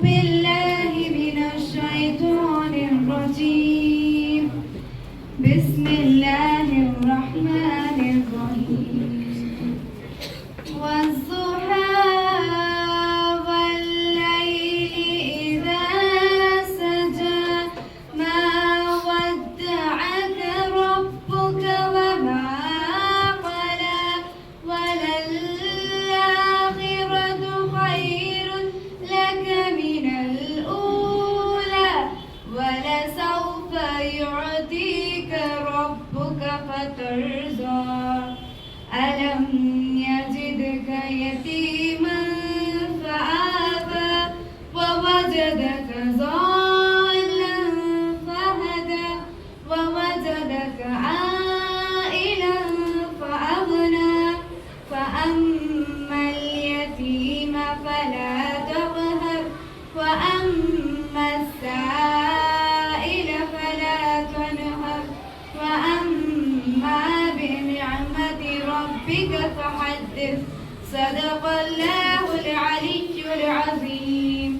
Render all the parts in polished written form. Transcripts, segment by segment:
بالله من الشيطان الرجيم بسم الله الرحمن الرحيم والضحى والليل إذا سجى ما ودعك ربك وما قلى وللآخرة خير لك من الأولى ولسوف يعطيك ربك فترضى ألم يجدك يتيما فآوى ووجدك ضالا فهدى ووجدك عائلا فأغنى فأما اليتيم فلا تقهر وأما السائل فلا تنهر وأما بنعمة ربك فحدث صدق الله العلي العظيم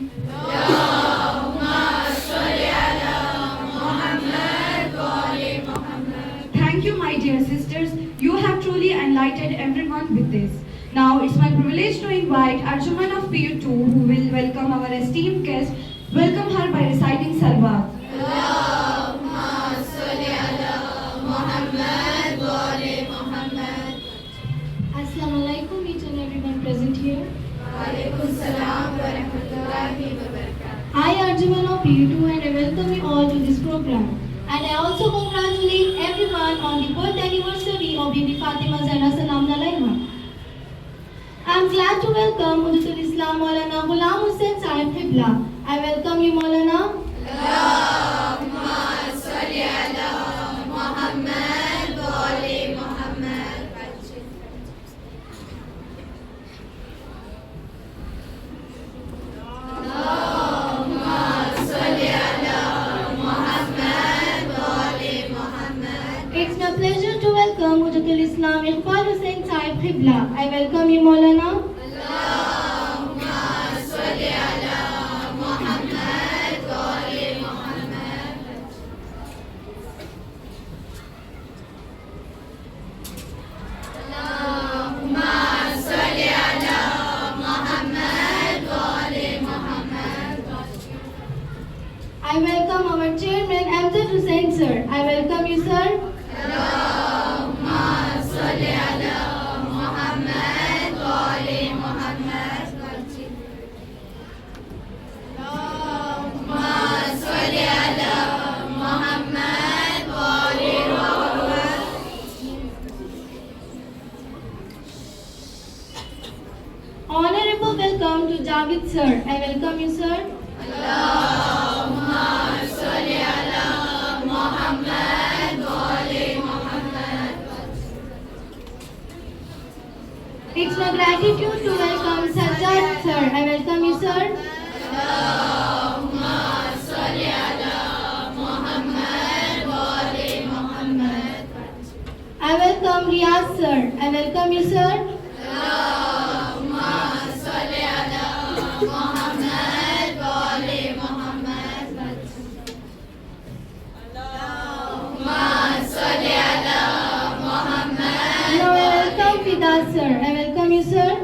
Thank you, my dear sisters. You have truly enlightened everyone with this. Now, it's my privilege to invite Arjuman of PU2, who will welcome our esteemed guest. Welcome her by reciting Salawat. Assalamu alaikum, each and everyone present here. I, Arjuman of PU2, and I welcome you all to this program. And I also congratulate everyone on the birth anniversary of Bibi Fatima Zahra Salam Alaiha. I am glad to welcome Mujaddid Islam Maulana Ghulam Hussain Sahib Qibla. I welcome you, Maulana. It's my pleasure to welcome Mujaddid Islam Iqbal Hussain Sahib Qibla. I welcome you, Maulana. I welcome our chairman Amjad Hussain sir. I welcome you, sir. Honorable welcome to Javed sir. I welcome you, sir. It's my gratitude to welcome Sajjad sir. I welcome you, sir. I welcome Riyaz sir. I welcome you, sir. Now I welcome Fida sir. I welcome you, sir.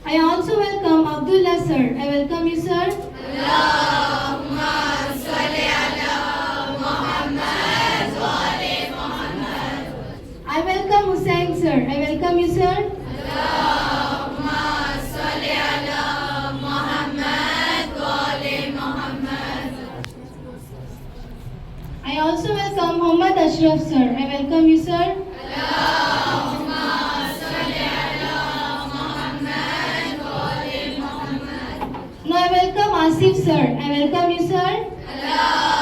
I also welcome Abdullah sir. I welcome you, sir. I welcome Hussain sir. I welcome you, sir. I also welcome Muhammad Ashraf sir. I welcome you, sir. Now I welcome Asif sir. I welcome you, sir.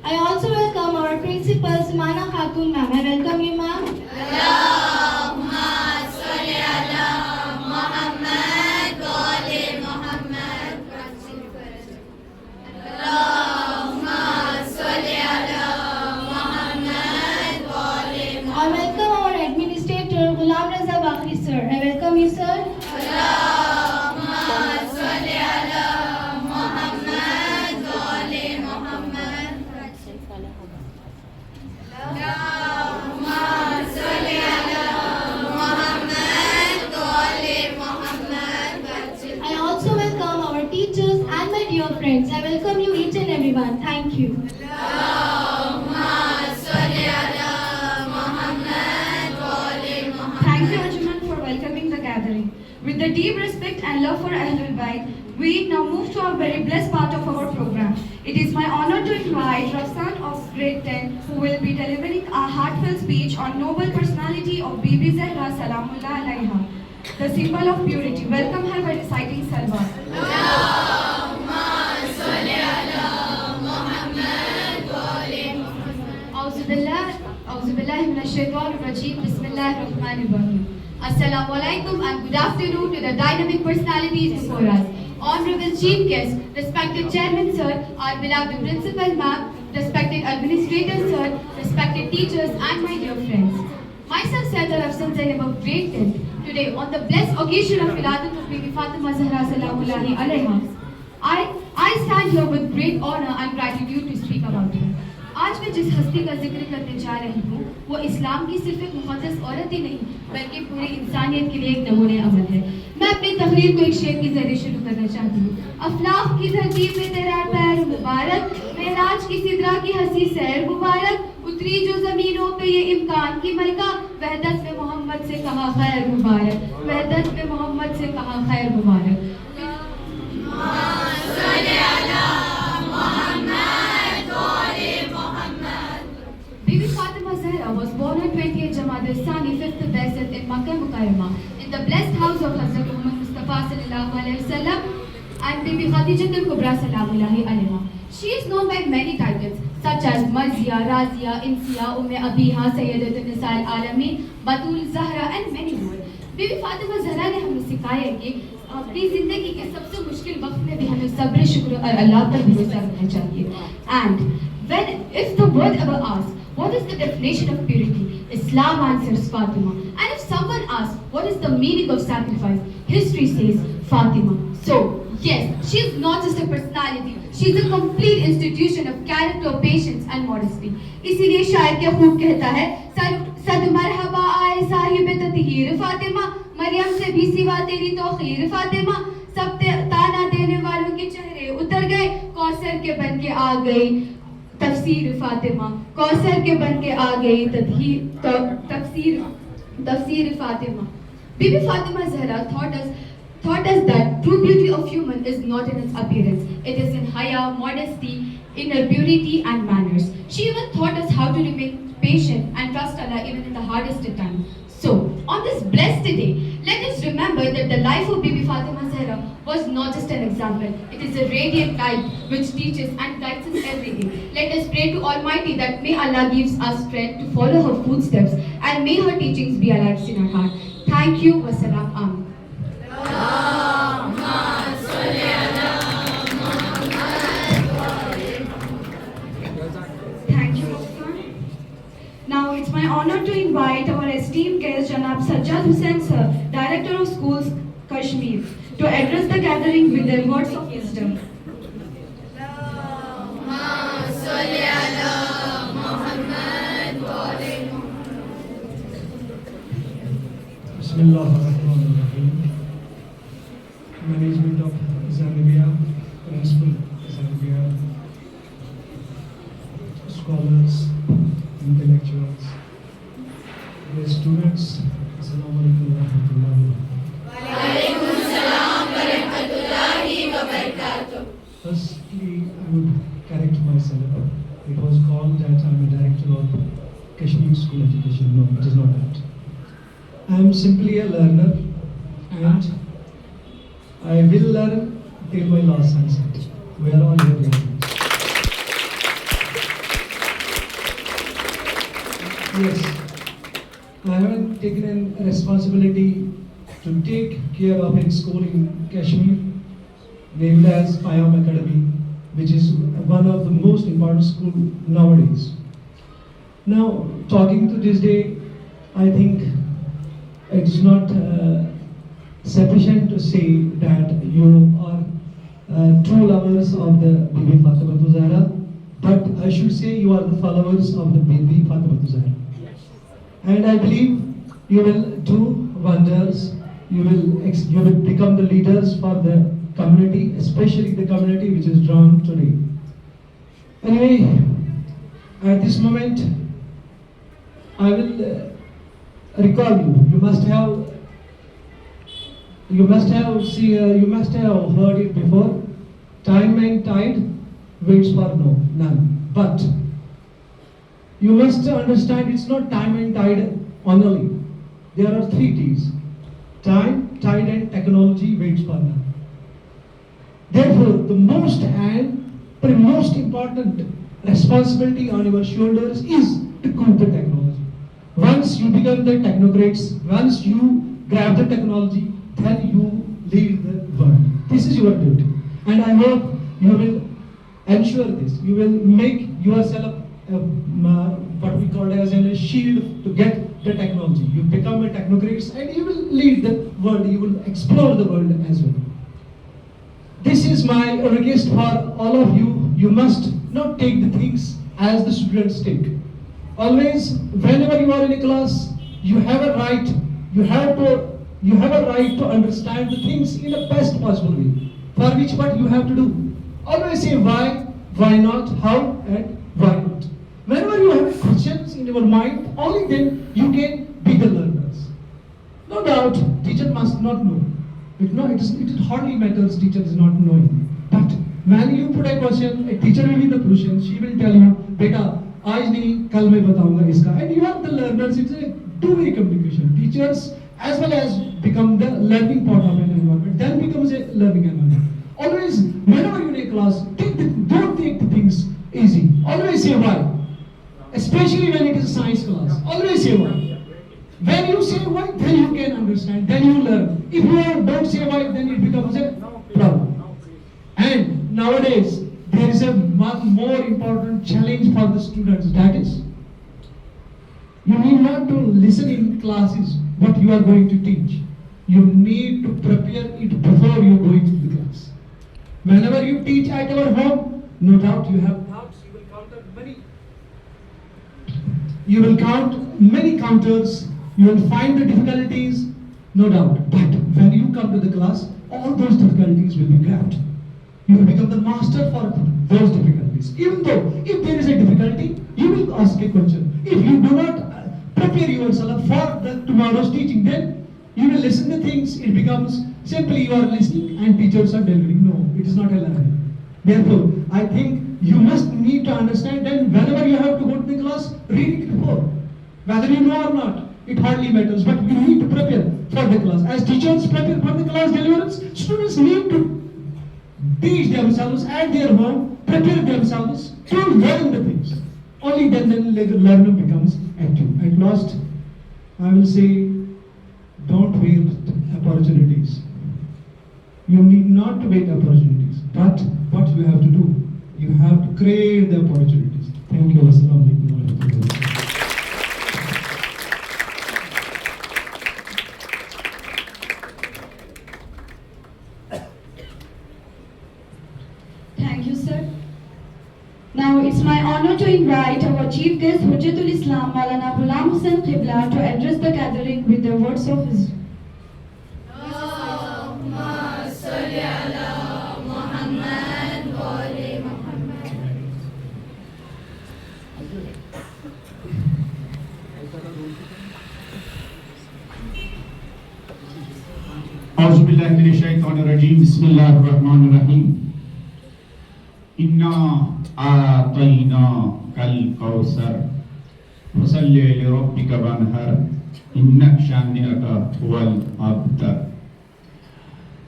I also welcome our principal Sumana Khatun Khatun ma'am. I welcome you ma'am. I welcome our administrator Ghulam Raza Bakri sir. I welcome you sir. I also welcome our teachers and my dear friends. I welcome you each and everyone. Thank you. Thank you, Arjuman, for welcoming the gathering. With the deep respect and love for Ahlul Bayt, we now move to a very blessed part of our program. It is my honor to invite Rafsan of grade 10, who will be delivering a heartfelt speech on noble personality of Bibi Zahra Salamullah Alaiha, the symbol of purity. Welcome her by reciting Salwa. Assalamualaikum and good afternoon to the dynamic personalities before us. Honorable Chief Guest, respected Chairman Sir, our beloved Principal Ma'am, respected Administrator Sir, respected teachers and my dear friends. Myself Sayyida Rafsan Zainab of grade 10. Today on the blessed occasion of Wiladat of Bibi Fatima Zahra Salamullahi Alaiha, I stand here with great honor and gratitude to speak about her. आज मैं जिस हस्ती का जिक्र करने जा रही हूँ वो इस्लाम की सिर्फ एक मुक़द्दस औरत ही नहीं बल्कि पूरी इंसानियत के लिए एक नमूने अमल है। मैं अपनी तकरीर को एक शेर के जरिए शुरू करना चाहती हूँ। अफलाक की धरती पे तेरा पैर मुबारक, मेराज की सिदरा की हंसी सैर मुबारक, उतरी जो जमीनों पे ये इम्कान की मलका, वहदत में मोहम्मद से कहा खैर मुबारक, वहदत में मोहम्मद से कहा खैर मुबारक। Bibi Fatima Zahra was born on 20th Jamad al-Thani, 5th Baisat in Makkah Mukarramah, in the blessed house of Hazrat Muhammad Mustafa sallallahu alaihi wasallam and Bibi Khadijat al-Kubra salamullahi alaiha. She is known by many titles such as Marzia, Razia, Insia, Abiha, Sayyidat an-Nisa al-Alamin, Batul Zahra and many more. Bibi Fatima Zahra ने हमें सिखाया है कि अपनी जिंदगी के सबसे मुश्किल वक्त में भी हमें सब्र शुक्र और अल्लाह पर भरोसा रखना चाहिए. And if the world ever asks what is the definition of purity, Islam answers Fatima. And if someone asks what is the meaning of sacrifice, history says Fatima. So yes, she is not just a personality, she is a complete institution of character, patience and modesty. इसीलिए शायर क्या खूब कहता है, सद मरहबा आए साहिब ततहीर फातिमा, मरियम से भी सिवा तेरी तौखीर फातिमा, सब ताना देने वालों के चेहरे उतर गए, कौसर के बन के आ गई तफसीर फातिमा, कौसर के बन के आ गई तफसीर Fatima. Bibi Fatima Zahra taught us that true beauty of human is not in its appearance, it is in haya, modesty, inner purity and manners. She even taught us how to remain patient and trust Allah even in the hardest of times. So, on this blessed day, let us remember that the life of Bibi Fatima Zahra was not just an example. It is a radiant light which teaches and guides us every day. Let us pray to Almighty that may Allah gives us strength to follow her footsteps and may her teachings be alive in our heart. Thank you. Wassalam. Amin. Thank you, Rafsan. Now it's my honor to invite our esteemed guest, Janab Sajjad Hussain Sir, Director of Schools, Kashmir, to address the gathering with their words of wisdom. Bismillahirrahmanirrahim. Management of Zanavia, Principal Zanavia, scholars, intellectuals, dear students, Assalamu alaikum wa rahmatullahi wa barakatuh. Firstly, I would correct myself. It was called that I am a director of Kashmir School Education. No, it is not that. I am simply a learner and I will learn till my last sunset. We are all here learning. Yes, I haven't taken a responsibility to take care of a school in Kashmir named as Payam Academy, which is one of the most important schools nowadays. Now, talking to this day, I think it's not sufficient to say that you are true lovers of the Bibi Fatima Zahra, but I should say you are the followers of the Bibi Fatima Zahra. And I believe you will do wonders. You will become the leaders for the community, especially the community which is drawn today. Anyway, at this moment, I will recall you. You must have heard it before. Time and tide waits for none. But you must understand it's not time and tide only. There are three T's. Time, tide and technology waits for none. Therefore, the most important responsibility on your shoulders is to cook the technology. Once you become the technocrats, once you grab the technology, then you lead the world. This is your duty. And I hope you will ensure this. You will make yourself what we call as a shield to get the technology. You become a technocrat and you will lead the world. You will explore the world as well. This is my request for all of you. You must not take the things as the students take. Always, whenever you are in a class, you have a right. You have a right to understand the things in the best possible way. For which what you have to do. Always say why not, how, and why not. Whenever you have questions in your mind, only then you can be the learners. No doubt, teacher must not know. It hardly matters teacher is not knowing. But when you put a question, a teacher will be the solution. She will tell you, beta, aaj nahi, kal main bataunga iska. And you are the learners. It's a two-way communication. Teachers as well as become the learning part of an environment. Then becomes a learning environment. Always, whenever you're in a class, don't take the things easy. Always say why. Especially when it is a science class. Always say why. When you say why, then you can understand, then you learn. If you don't say why, then it becomes a problem. And nowadays, there is a much more important challenge for the students. That is, you need not to listen in classes what you are going to teach. You need to prepare it before you go into the class. Whenever you teach at your home, no doubt you have doubts. You will count many counters. You will find the difficulties, no doubt. But when you come to the class, all those difficulties will be grabbed. You will become the master for those difficulties. Even though, if there is a difficulty, you will ask a question. If you do not prepare yourself for tomorrow's teaching, then you will listen to things. It becomes simply you are listening and teachers are delivering. No, it is not a learning. Therefore, I think you must need to understand that whenever you have to go to the class, read it before. Whether you know or not, it hardly matters, but you need to prepare for the class. As teachers prepare for the class deliverance, students need to teach themselves at their home, prepare themselves to learn the things. Only then the learner becomes active. At last, I will say, don't waste opportunities. You need not to wait opportunities, but what you have to do, you have to create the opportunities. Thank you. Assalamu alaikum. Thank you, sir. Now it's my honor to invite our chief guest, Hujjatul Islam Maulana Ghulam Hussain Qibla, to address the gathering with the words of wisdom. Auzubillahiminash-shaytanir-rajim. Bismillahir-rahmanir-rahim. Inna a'tayna kal kawsar fasalli li rabbika wanhar inna shani'aka huwal abtar.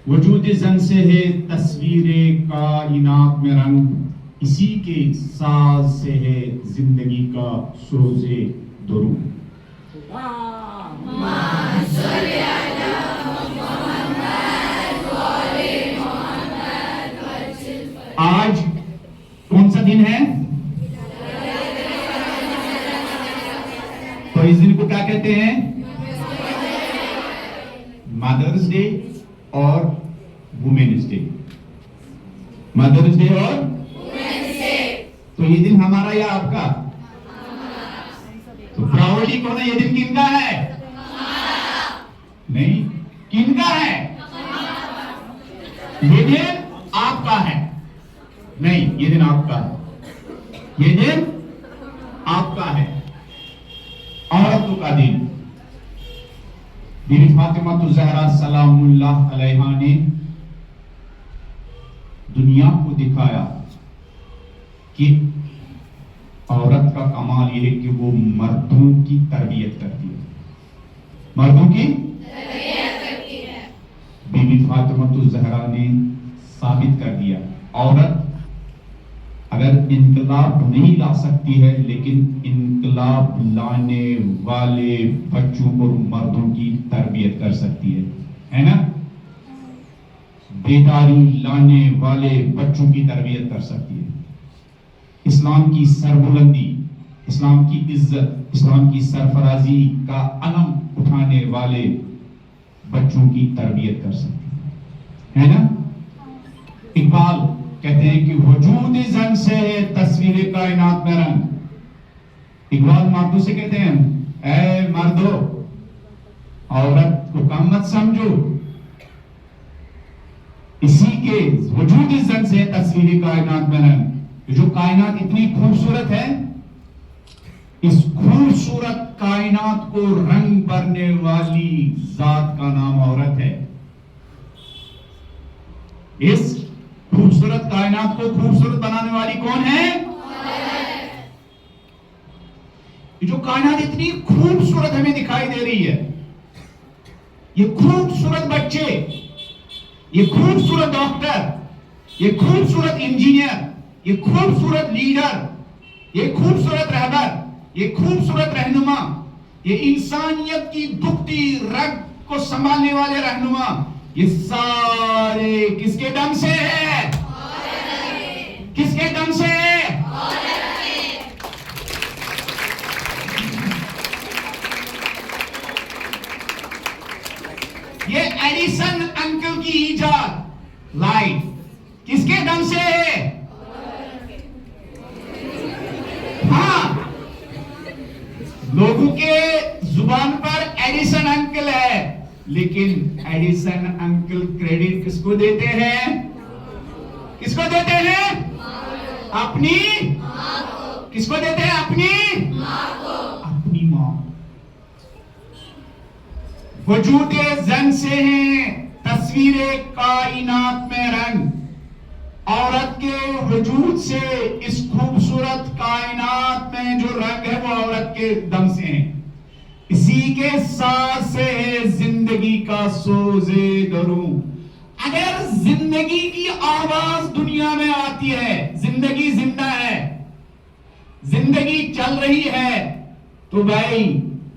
वजूद जन से है तस्वीरे कायनात में रंग, इसी के साज से है जिंदगी का सोजे दुरूद। आज कौन सा दिन है? तो इस दिन को क्या कहते हैं? मदर्स डे और वुमेन्स डे। मदर्स डे और तो ये दिन हमारा या आपका? तो प्राउडली कौन है? ये दिन किनका है? नहीं, किनका है? ये दिन आपका है। नहीं, ये दिन आपका है। ये दिन आपका है। औरतों का दिन। बीबी फातिमा ज़हरा सलामुल्लाह अलैहा ने दुनिया को दिखाया कि औरत का कमाल यह है कि वो मर्दों की तरबियत करती है। मर्दों की तरबियत करती है। बीबी फातिमा ज़हरा ने साबित कर दिया, औरत अगर इनकलाब नहीं ला सकती है, लेकिन इनकलाब लाने वाले बच्चों और मर्दों की तरबियत कर सकती है ना? बेदारी लाने वाले बच्चों की तरबियत कर सकती है। इस्लाम की सरबुलंदी, इस्लाम की इज्जत, इस्लाम की सरफराजी का अलम उठाने वाले बच्चों की तरबियत कर सकती है ना? इकबाल कहते हैं कि वजूद जन से है तस्वीर कायनात में रंग। इकबाल मर्दों से कहते हैं, ऐ मर्दो, औरत को कम मत समझो, इसी के वजूद जन से है तस्वीर कायनात में रंग। जो कायनात इतनी खूबसूरत है, इस खूबसूरत कायनात को रंग भरने वाली जात का नाम औरत है। इस खूबसूरत कायनात को खूबसूरत बनाने वाली कौन है? ये जो कायनात इतनी खूबसूरत हमें दिखाई दे रही है, ये खूबसूरत बच्चे, ये खूबसूरत डॉक्टर, ये खूबसूरत इंजीनियर, ये खूबसूरत लीडर, ये खूबसूरत रहबर, ये खूबसूरत रहनुमा, ये इंसानियत की दुखती रग को संभालने वाले रहनुमा, ये सारे किसके दम से है? किसके दम से है? ये एडिसन अंकल की इजाद लाइट किसके दम से है? हाँ, लोगों के जुबान पर एडिसन अंकल है, लेकिन एडिसन अंकल क्रेडिट किसको देते हैं? किसको देते हैं? अपनी मां को। किसको देते हैं? अपनी मां को। अपनी मां। वजूद जन से है तस्वीर कायनात में रंग। औरत के वजूद से इस खूबसूरत कायनात में जो रंग है वो औरत के दम से है। इसी के साथ से है जिंदगी का सोजे दरूं। अगर जिंदगी की आवाज दुनिया में आती है, जिंदगी जिंदा है, जिंदगी चल रही है, तो भाई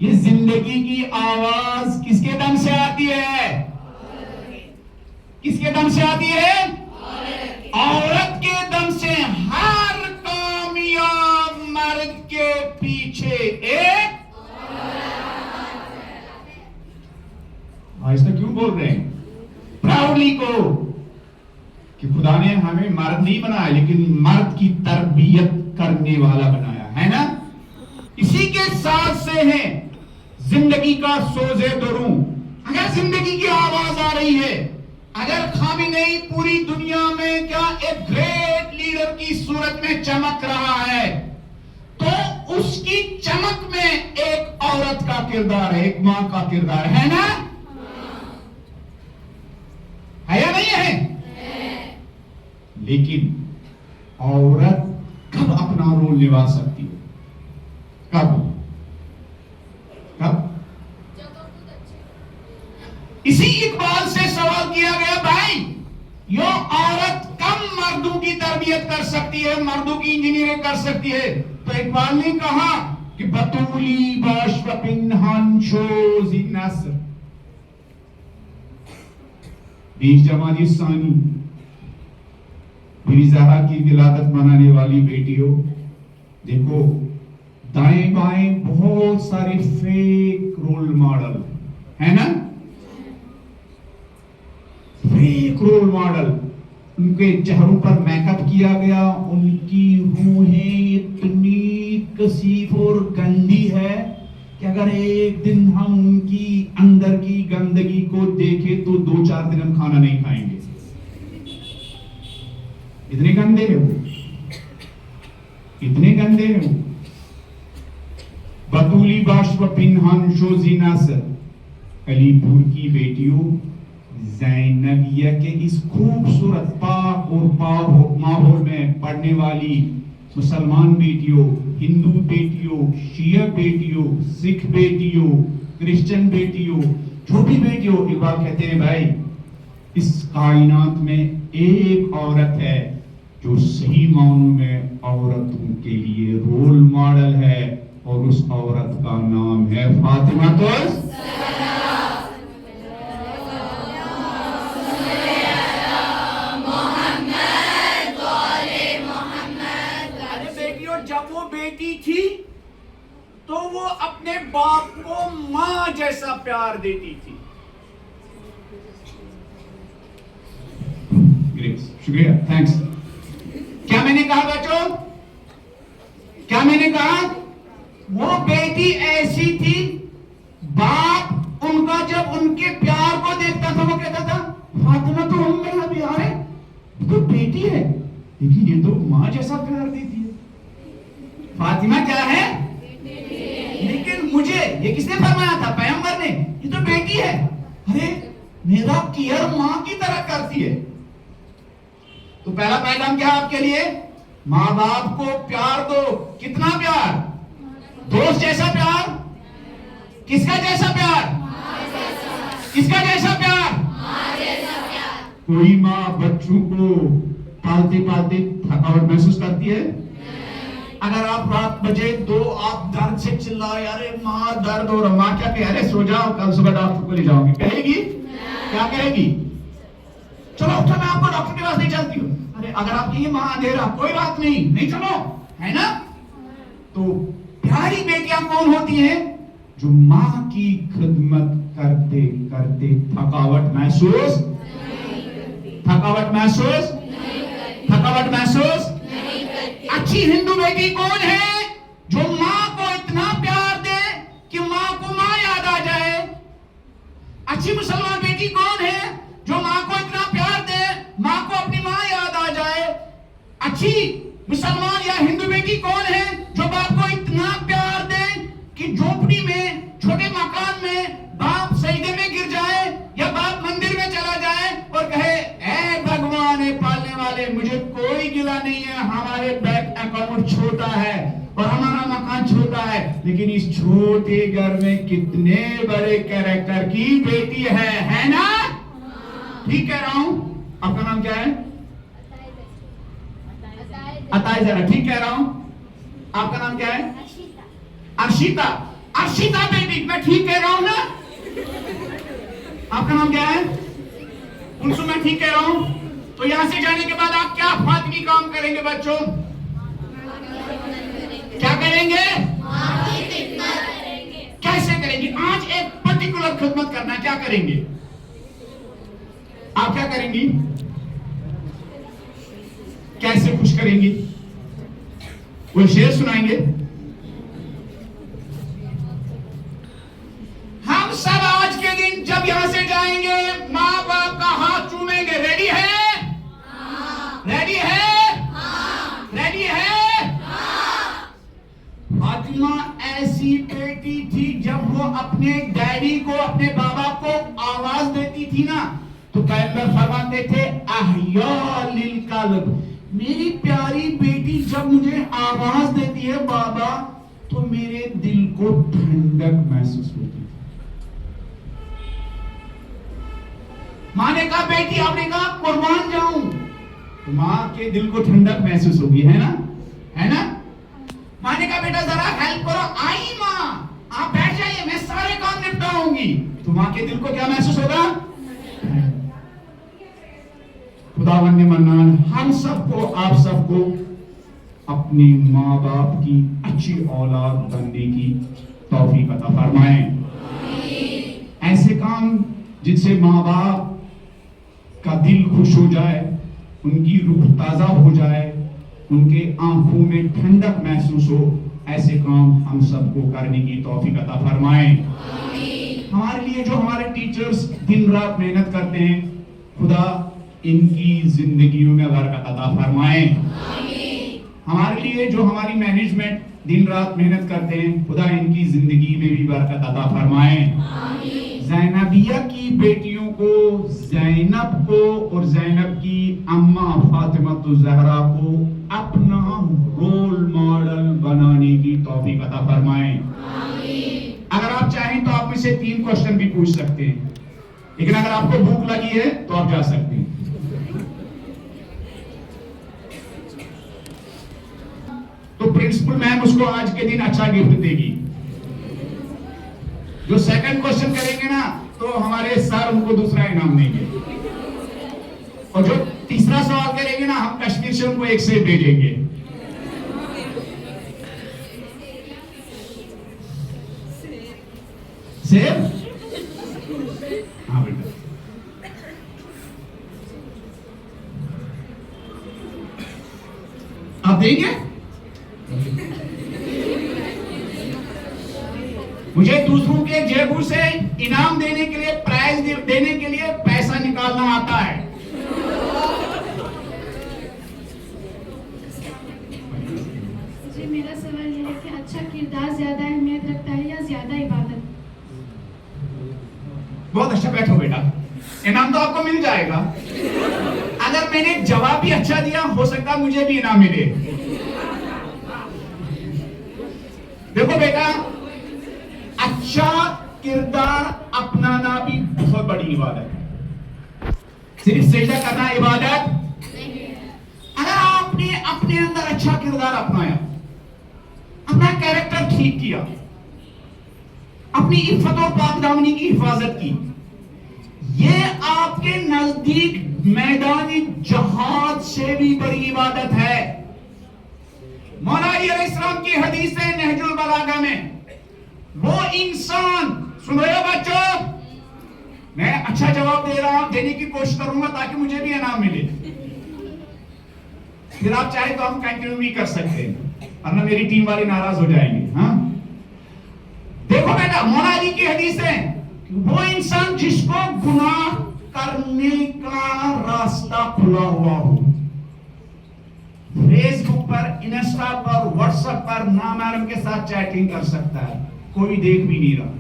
ये जिंदगी की आवाज किसके दम से आती है? किसके दम से आती है? औरत के दम से। हर कामयाब मर्द के पीछे एक ऐसा क्यों बोल रहे हैं प्राउडली को कि खुदा ने हमें मर्द नहीं बनाया, लेकिन मर्द की तरबियत करने वाला बनाया है ना? इसी के साथ से है जिंदगी का सोजे दरूं। अगर जिंदगी की आवाज आ रही है, अगर खामी नहीं पूरी दुनिया में क्या एक ग्रेट लीडर की सूरत में चमक रहा है, तो उसकी चमक में एक औरत का किरदार है, एक मां का किरदार है ना? है या नहीं है? लेकिन औरत कब अपना रोल निभा सकती है? कब? कब? इसी इकबाल से सवाल किया गया, भाई यो औरत कम मर्दों की तरबियत कर सकती है, मर्दों की इंजीनियरिंग कर सकती है? तो इकबाल ने कहा कि बतूली बाश व पिन्हान शोज़ी नस्र, 20 जमादी सानी, बीवी ज़हरा की विलादत मनाने वाली बेटियों, देखो दाएं बाएं बहुत सारे फेक रोल मॉडल है ना, फेक रोल मॉडल, उनके चेहरों पर मेकअप किया गया, उनकी रूहें इतनी कसीफ और गंदी है कि अगर एक दिन हम उनकी अंदर की गंदगी को देखें तो 2-4 दिन हम खाना नहीं खाएंगे, इतने गंदे हैं वो, इतने गंदे हैं वो। बतूली बाश व पिन्हान शोज़ी नस्र, अलीपुर की बेटियों, ज़ैनबिया के इस खूबसूरत पाक और माहौल में पढ़ने वाली मुसलमान बेटियों, हिंदू बेटियों, शिया बेटियों, सिख बेटियों, क्रिश्चियन बेटियों, जो भी बेटियों, इकबाल कहते हैं भाई इस कायनात में एक औरत है जो सही मानों में औरतों के लिए रोल मॉडल है, और उस औरत का नाम है फातिमा। तो अरे बेटियों, जब वो बेटी थी तो वो अपने बाप को मां जैसा प्यार देती थी। शुक्रिया, थैंक्स। क्या मैंने कहा बच्चों, क्या मैंने कहा? वो बेटी ऐसी थी, बाप उनका जब उनके प्यार को देखता था वो कहता था फातिमा तो हम मेरा प्यार है, तो बेटी है लेकिन ये तो मां जैसा प्यार देती है। फातिमा क्या है? लेकिन मुझे ये किसने फरमाया था? पैगंबर ने, ये तो बेटी है। अरे मेरा केयर मां की तरह करती है। तो पहला पैगाम क्या है आपके लिए? माँ बाप को प्यार दो। कितना प्यार? दोस्त जैसा प्यार। किसका जैसा प्यार? किसका जैसा प्यार? कोई माँ बच्चों को पालते पालते थकावट महसूस करती है? अगर आप रात बजे 2 आप दर्द से चिल्लाए, अरे माँ दर्द हो रहा, माँ क्या कहे? अरे सो जाओ, कल सुबह डॉक्टर को ले जाओगे, कहेगी? क्या कहेगी? चलो उठो, मैं आपको डॉक्टर के पास नहीं चलती हूँ। अरे अगर आप कहिए माँ अंधेरा, कोई बात नहीं, नहीं चलो, है ना? तो प्यारी बेटियां कौन होती हैं? जो माँ की खिदमत करते करते थकावट महसूस अच्छी हिंदू बेटी कौन है? जो माँ को इतना प्यार दे कि माँ को माँ याद आ जाए। अच्छी मुसलमान बेटी कौन है? जो माँ को इतना प्यार दे, माँ को अपनी माँ याद आ जाए। अच्छी मुसलमान या हिंदू बेटी कौन है? जो बाप को इतना प्यार दे कि झोपड़ी में, छोटे मकान में बाप सजदे में गिर जाए या बाप मंदिर में चला जाए और कहे, ऐ भगवान है पालने वाले, मुझे कोई गिला नहीं है, हमारे बैंक अकाउंट छोटा है और हमारा मकान छोटा है, लेकिन इस छोटे घर में कितने बड़े कैरेक्टर की बेटी है ना? ठीक कह रहा हूं? आपका नाम क्या है? अताई जरा, ठीक कह रहा हूं? आपका नाम क्या है? अर्शिता। अर्शिता बेटी, मैं ठीक कह रहा हूं ना? आपका नाम क्या है? उनसे मैं ठीक कह रहा हूं? तो यहां से जाने के बाद आप क्या फातिमी काम करेंगे बच्चों? क्या करेंगे? कैसे करेंगे? आज एक पर्टिकुलर खिदमत करना है, क्या करेंगे? आप क्या करेंगी? कैसे खुश करेंगी? वो शेर सुनाएंगे। हम सब आज के दिन जब यहां से जाएंगे माँ बाप का हाथ चूमेंगे। रेडी है? रेडी है? रेडी है? फातिमा ऐसी बेटी थी, जब वो अपने डैडी को, अपने बाबा को आवाज देती थी ना, तो पैगंबर फरमाते थे, अहया लिल कल्ब, मेरी प्यारी बेटी जब मुझे आवाज देती है बाबा, तो मेरे दिल को ठंडक महसूस होती है। माँ ने कहा, बेटी, आपने कहा कुर्बान जाऊं, तो माँ के दिल को ठंडक महसूस होगी, है ना? है ना? माँ ने कहा बेटा जरा हेल्प करो, आई माँ आप बैठ जाइए मैं सारे काम निपटाऊंगी, तो माँ के दिल को क्या महसूस होगा? खुदावंद मन्नान हम सबको, आप सबको अपने माँ बाप की अच्छी औलाद बनने की तौफीक अता फरमाए। ऐसे काम जिनसे माँ बाप का दिल खुश हो जाए, उनकी रूह ताजा हो जाए, उनके आंखों में ठंडक महसूस हो, ऐसे काम हम सबको करने की तौफीक अता फरमाए। हमारे लिए जो हमारे टीचर्स दिन रात मेहनत करते हैं, खुदा इनकी जिंदगियों में बरकत अता फरमाए। हमारे लिए जो हमारी मैनेजमेंट दिन रात मेहनत करते हैं, खुदा इनकी जिंदगी में भी बरकत अता फरमाए। ज़ैनबिया की बेटियों को, ज़ैनब को और ज़ैनब की अम्मा फातिमा ज़हरा को अपना रोल मॉडल बनाने की तौफीक अता फरमाए। अगर आप चाहें तो आप में से 3 क्वेश्चन भी पूछ सकते हैं, लेकिन अगर आपको भूख लगी है तो आप जा सकते हैं। तो प्रिंसिपल मैम उसको आज के दिन अच्छा गिफ्ट देगी। जो सेकंड क्वेश्चन करेंगे ना, तो हमारे सर उनको दूसरा इनाम देंगे, और जो तीसरा सवाल करेंगे ना, हम कश्मीर से उनको एक सेब भेजेंगे। सेब? हाँ बेटा। आप देंगे? मुझे दूसरों के जेबों से इनाम देने के लिए, प्राइज देने के लिए पैसा निकालना आता है। जी मेरा सवाल ये है कि अच्छा किरदार ज्यादा अहमियत रखता है या ज्यादा इबादत? बहुत अच्छा, बैठो बेटा, इनाम तो आपको मिल जाएगा। अगर मैंने जवाब भी अच्छा दिया, हो सकता है मुझे भी इनाम मिले। देखो बेटा, अच्छा किरदार अपनाना भी बहुत बड़ी इबादत है। सिर्फ सजदा करना इबादत नहीं है। अगर आपने अपने अंदर अच्छा किरदार अपनाया, अपना कैरेक्टर ठीक किया, अपनी इफ्फत और पाकदामनी की हिफाजत की, ये आपके नजदीक मैदानी जहाद से भी बड़ी इबादत है। मौला अली अलैहिस्सलाम की हदीस है नहजुल बलागा में, वो इंसान, सुन रहे हो बच्चों, मैं अच्छा जवाब दे रहा हूं, देने की कोशिश करूंगा ताकि मुझे भी इनाम मिले। फिर आप चाहे तो हम कंटिन्यू भी कर सकते हैं, वरना मेरी टीम वाले नाराज हो जाएंगे। हाँ देखो बेटा, मौला अली की हदीस है, वो इंसान जिसको गुनाह करने का रास्ता खुला हुआ हो, फेसबुक पर, इंस्टा पर, व्हाट्सएप पर नामहरम के साथ चैटिंग कर सकता है, कोई देख भी नहीं रहा,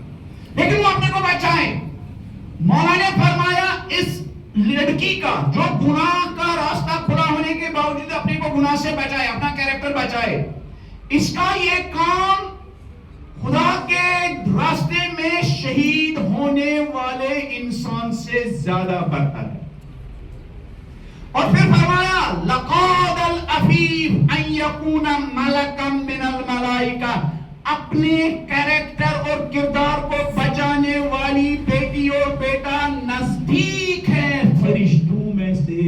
लेकिन वो अपने को बचाए। मौला ने फरमाया इस लड़की का जो गुनाह का रास्ता खुला होने के बावजूद अपने को गुनाह से बचाए, अपना कैरेक्टर बचाए, इसका ये काम खुदा के रास्ते में शहीद होने वाले इंसान से ज्यादा बरतर है। और फिर फरमाया लक़ादल अफीफ अन यकूना मलकम मिनल मलाइका, अपने कैरेक्टर और किरदार को बचाने वाली बेटी और बेटा नजदीक है फरिश्तों में से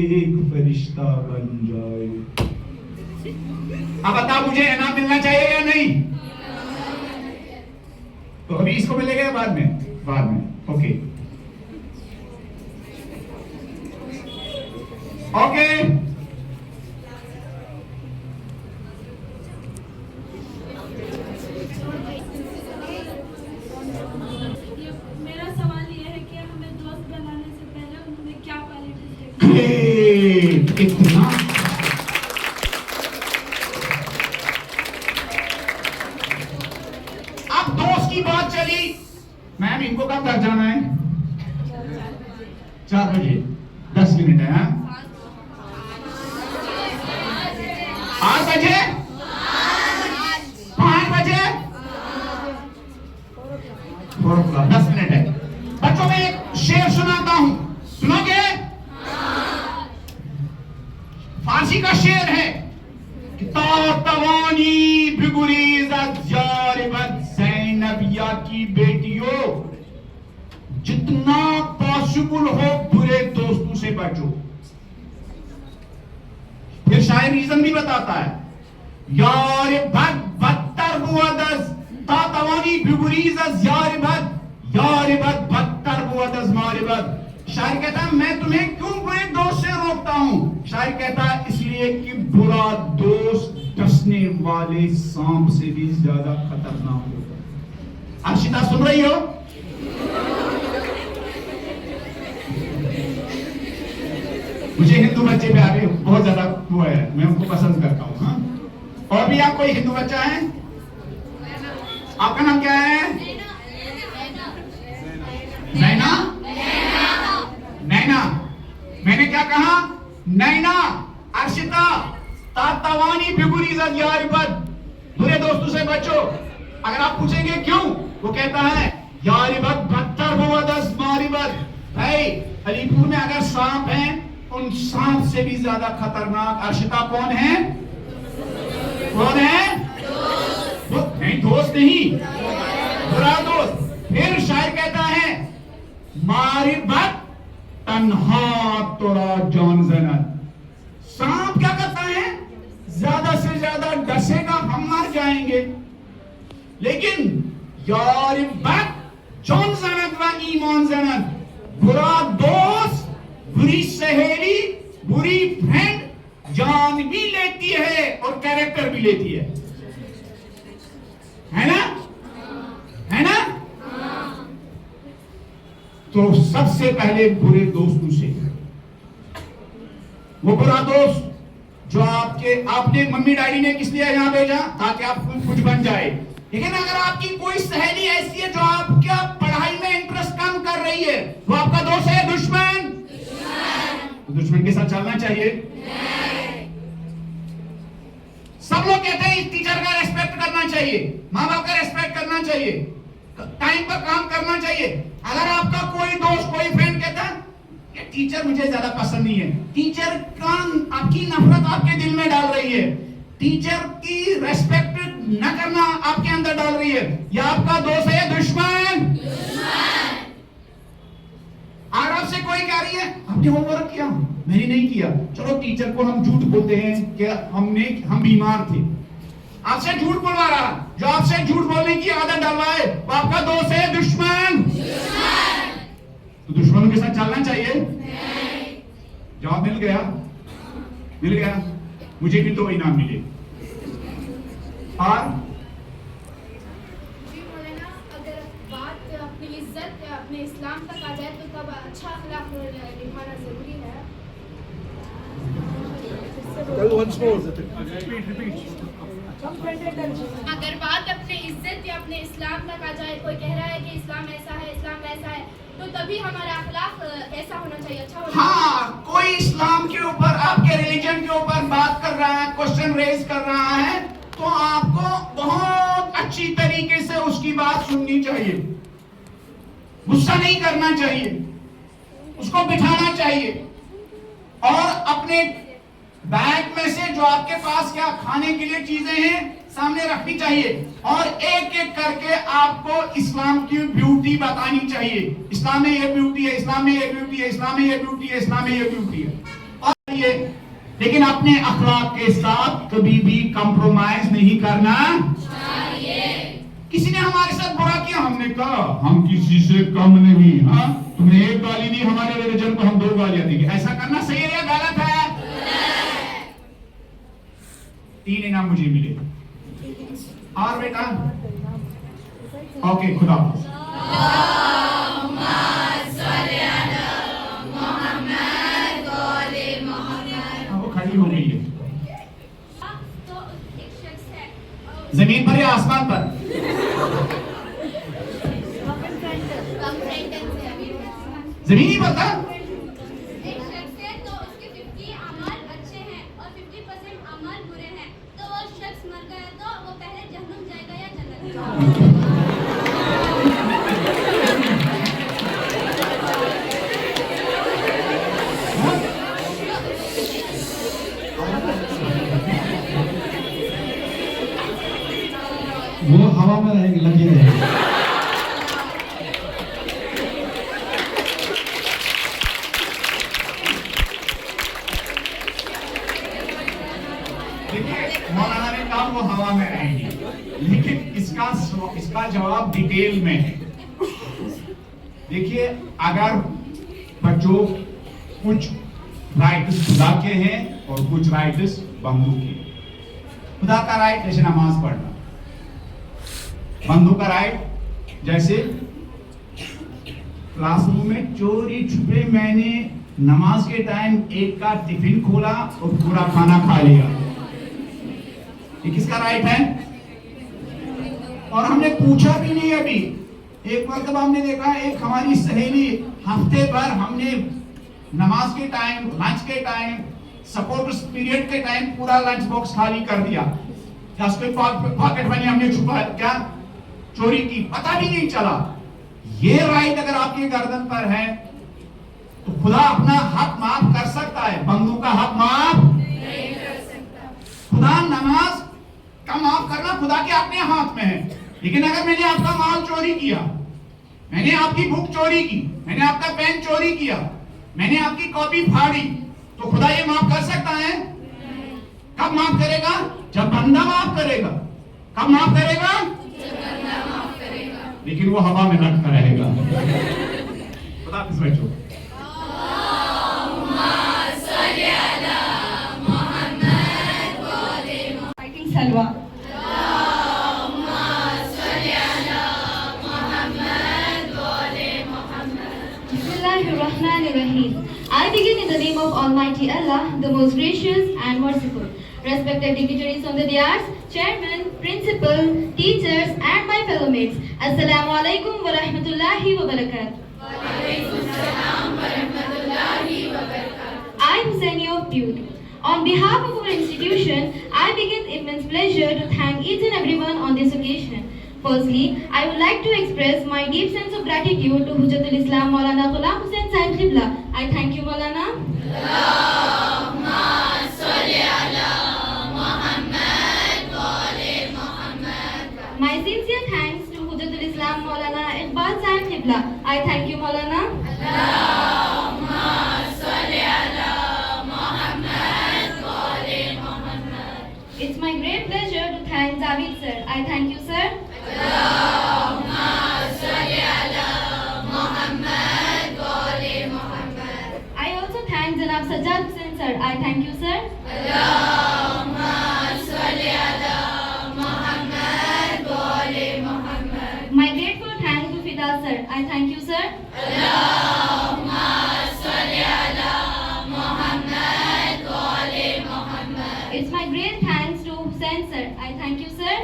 एक फरिश्ता बन जाए। अब बता, मुझे इनाम मिलना चाहिए या नहीं? तो अभी इसको मिलेगा बाद में? बाद में। Okay okay. मेरा सवाल ये है कि हमें दोस्त बनाने से पहले उन्होंने क्या क्वालिटीज देखी? कितना अब दोस्त की बात चली, मैम इनको कब तक जाना है? 4 बजे, 10 मिनट है। 8 बजे, 5 बजे, 10 मिनट है। बच्चों में एक शेर सुनाता हूं, सुनोगे? फारसी का शेर है, तवानी की बेटियों, जितना पॉसिबल हो बुरे दोस्तों से बचो। फिर शायर रीजन भी बताता है, यार बद बदतर बुअदस तातवानी बिबुरीज़ यार बद बदतर बुअदस मार बद। शायर कहता है मैं तुम्हें क्यों बुरे दोस्त से रोकता हूं? शायर कहता है इसलिए कि बुरा दोस्त डसने वाले सांप से भी ज्यादा खतरनाक होता है। अर्शिता सुन रही हो? मुझे हिंदू बच्चे प्यारे बहुत ज्यादा वो है, मैं उनको पसंद करता हूँ। हाँ? और भी आप कोई हिंदू बच्चा है? आपका नाम क्या है? नैना? नैना। मैंने क्या कहा? नैना, अर्शिता, तातवानी बिबुरीज़ यार बद, बुरे दोस्तों से बचो। अगर आप पूछेंगे क्यों, वो कहता है यार बद बदतर बुअदस मारी बद। भाई अलीपुर में अगर सांप हैं, उन सांप से भी ज्यादा खतरनाक अर्शिता कौन है? कौन है? दोस्त नहीं, दोस्त नहीं, बुरा दोस्त। फिर शायर कहता है मारी बद तन्हा तोड़ा जान ज़नत। सांप क्या करता है? ज्यादा से ज्यादा डसेगा, हम मर जाएंगे। लेकिन यार बद जान ज़नत व ईमान ज़नत, बुरा दोस्त, बुरी सहेली, बुरी फ्रेंड जान भी लेती है और कैरेक्टर भी लेती है ना? है ना? तो सबसे पहले बुरे दोस्तों से, वो बुरा दोस्त जो आपने मम्मी डैडी ने किस लिए यहां भेजा? ताकि आप कुछ बन जाए। लेकिन अगर आपकी कोई सहेली ऐसी है जो आपका पढ़ाई में इंटरेस्ट कम कर रही है, वो आपका दोस्त है दुश्मन? तो दुश्मन के साथ चलना चाहिए। सब लोग कहते हैं टीचर का रेस्पेक्ट करना चाहिए, माँ बाप का रेस्पेक्ट करना चाहिए, टाइम पर काम करना चाहिए। अगर आपका कोई दोस्त, कोई फ्रेंड कहता है कि टीचर मुझे ज्यादा पसंद नहीं है, टीचर का आपकी नफरत आपके दिल में डाल रही है, टीचर की रेस्पेक्ट न करना आपके अंदर डाल रही है, यह आपका दोस्त है दुश्मन? अगर आपसे कोई कह रही है आपने होमवर्क किया, मैंने नहीं किया, चलो टीचर को हम झूठ बोलते हैं कि हम बीमार थे, आपसे झूठ बोलवा रहा, जो आपसे झूठ बोलने की आदत डलवाए वो आपका दोस्त है दुश्मन? तो दुश्मनों के साथ चलना चाहिए? जवाब मिल गया? मिल गया? मुझे भी तो इनाम मिले। और अगर बात अपनी इज्जत अपने इस्लाम तक आ जाए तो तब अच्छा अखलाक निभाना जरूरी है। अगर बात अपने इज्जत या अपने इस्लाम तक आ जाए, कोई कह रहा है कि इस्लाम ऐसा है, इस्लाम वैसा है, तो तभी हमारा अखलाक ऐसा होना चाहिए, अच्छा होना चाहिए। हाँ, कोई इस्लाम के ऊपर, आपके रिलीजन के ऊपर बात कर रहा है, क्वेश्चन रेज कर रहा है, तो आपको बहुत अच्छी तरीके से उसकी बात सुननी चाहिए, गुस्सा नहीं करना चाहिए, उसको बिठाना चाहिए और अपने बैग में से जो आपके पास क्या खाने के लिए चीजें हैं सामने रखनी चाहिए और एक एक करके आपको इस्लाम की ब्यूटी बतानी चाहिए। इस्लाम में ये ब्यूटी है, इस्लाम में ये ब्यूटी है, इस्लाम में ये ब्यूटी है, इस्लाम में ये ब्यूटी है। और ये लेकिन अपने अखलाक के साथ कभी भी कंप्रोमाइज नहीं करना चाहिए। किसी ने हमारे साथ बुरा किया, हमने कहा हम किसी से कम नहीं। हाँ, तुमने एक गाली दी, हमारे रिलीजन को हम 2 गालियां देंगे। ऐसा करना सही है या गलत है? 3 इनाम मुझे मिले। और बेटा ओके, खुदा वो खड़ी हो गई है। तो एक शख्स है जमीन पर या आसमान पर? जमीनी पर था। एक शख्स है तो उसके 50 अमाल अच्छे हैं और 50% अमाल बुरे हैं, तो वो शख्स मर गया तो वो पहले जहन्नुम जाएगा या जन्नत? वो हवा में रहेंगे, लगे रहेंगे। इसका जवाब डिटेल में है। देखिए, अगर बच्चों कुछ राइट्स खुदा के हैं और कुछ राइट्स बंधु के। खुदा का राइट जैसे नमाज पढ़ना, बंधु का राइट जैसे क्लासरूम में चोरी छुपे मैंने नमाज के टाइम एक का टिफिन खोला और पूरा खाना खा लिया। ये किसका राइट है? और हमने पूछा भी नहीं अभी। एक वक्त हमने देखा, एक हमारी सहेली हफ्ते भर हमने नमाज के टाइम, लंच के टाइम, सपोर्ट पीरियड के टाइम पूरा लंच बॉक्स खाली कर दिया। पॉकेट मनी हमने छुपा, क्या चोरी की, पता भी नहीं चला। ये राइट अगर आपके गर्दन पर है तो खुदा अपना हक माफ कर सकता है, बंधु का हक माफ नहीं कर सकता। खुदा नमाज का माफ करना खुदा के अपने हाथ में है। लेकिन अगर मैंने आपका माल चोरी किया, मैंने आपकी बुक चोरी की, मैंने आपका पेन चोरी किया, मैंने आपकी कॉपी फाड़ी, तो खुदा ये माफ कर सकता है? कब माफ करेगा? जब बंदा माफ करेगा। कब माफ करेगा? जब बंदा माफ करेगा। लेकिन वो हवा में लटका रहेगा। खुदा किस बच्चों Salwa. Bismillahirrahmanirrahim. I begin in the name of Almighty Allah, the most gracious and merciful. Respected dignitaries on the dais, chairman, principal, teachers, and my fellow mates. Assalamu alaikum wa rahmatullahi wa barakatuh. I am Husaini of Beauty. On behalf of our institution, I begin immense pleasure to thank each and everyone on this occasion. Firstly, I would like to express my deep sense of gratitude to Hujjatul Islam Maulana Ghulam Hussain Sahib Qibla. I thank you, Maulana. My sincere thanks to Hujjatul Islam Maulana Iqbal Sahib Qibla. I thank you, Maulana. It's my great pleasure to thank Javed sir. I thank you, sir. I also thank Janab Sajjad Hussain sir. I thank you, sir. My grateful thanks to Fida sir. I thank you, sir. It's my great thanks to Hussain sir. I thank you, sir.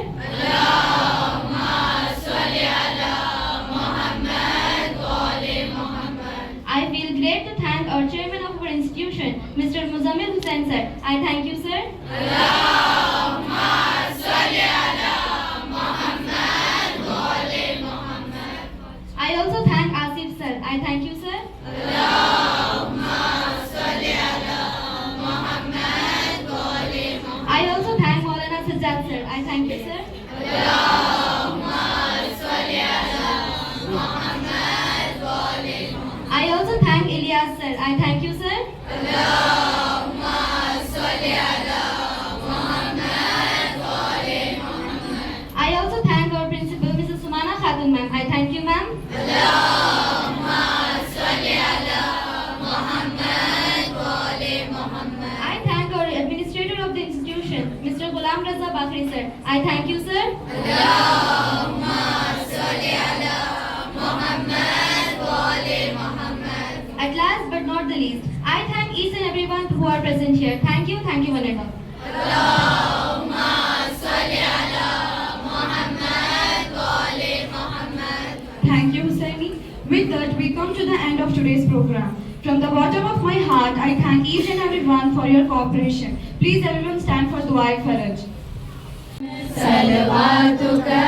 I feel great to thank our chairman of our institution, Mr. Muzammil Hussain sir. I thank you, sir. I also thank Asif sir. I thank you, sir. I also thank Maulana Sajjad sir. I thank you, sir. I also thank Ilyas sir. I thank you, sir. I also thank our principal, Mrs. Sumana Khatun ma'am. I thank you, ma'am. I thank our administrator of the institution, Mr. Ghulam Raza Bakri sir. I thank you, sir. At last but not the least, I thank each and everyone who are present here. Thank you, one and all. Thank you, Husaini. With that, we come to the end of today's program. From the bottom of my heart, I thank each and everyone for your cooperation. Please everyone stand for Dua Faraj. Salawatuka